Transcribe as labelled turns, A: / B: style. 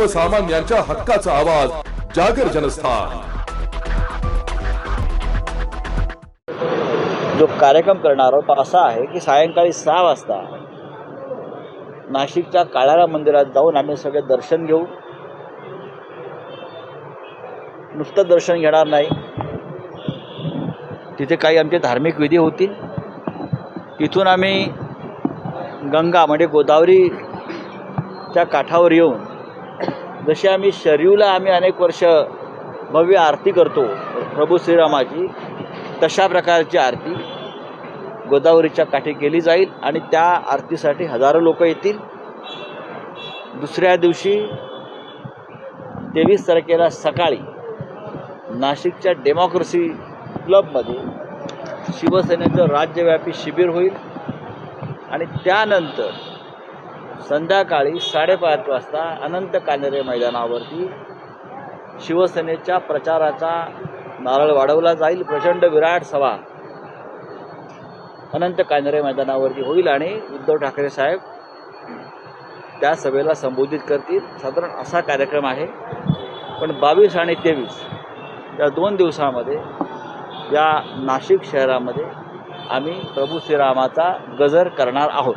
A: सर्वसामान्यांच्या हक्काचा आवाज जागर जनस्थान।
B: जो कार्यक्रम करणार आहोत असा आहे की सायंकाळी 6 वाजता नाशिकच्या काळाराम मंदिरात जाऊन आम्ही सगळे दर्शन घेऊ। नुसतं दर्शन घेणार नाही, तिथे काही आमचे धार्मिक विधी होतील। तिथून आम्ही गंगा म्हणजे गोदावरीच्या काठावर येऊन, जशी आम्ही शरयूला अनेक वर्ष भव्य आरती करतो प्रभू श्रीरामाची, तशा प्रकारची आरती गोदावरीच्या काठी केली जाईल आणि त्या आरतीसाठी हजारो लोक येतील। दुसऱ्या दिवशी 23 तारखेला सकाळी नाशिकच्या डेमोक्रेसी क्लबमध्ये शिवसेनेचं राज्यव्यापी शिबिर होईल आणि त्यानंतर संध्याकाळी 5:30 वाजता अनंत कान्हेरे मैदानावरती शिवसेनेच्या प्रचाराचा नारळ वाढवला जाईल। प्रचंड विराट सभा अनंत कान्हेरे मैदानावरती होईल आणि उद्धव ठाकरे साहेब त्या सभेला संबोधित करतील। साधारण असा कार्यक्रम आहे। पण 22 आणि 23 या 2 दिवसामध्ये या नाशिक शहरामध्ये आम्ही प्रभू श्रीरामाचा गजर करणार आहोत।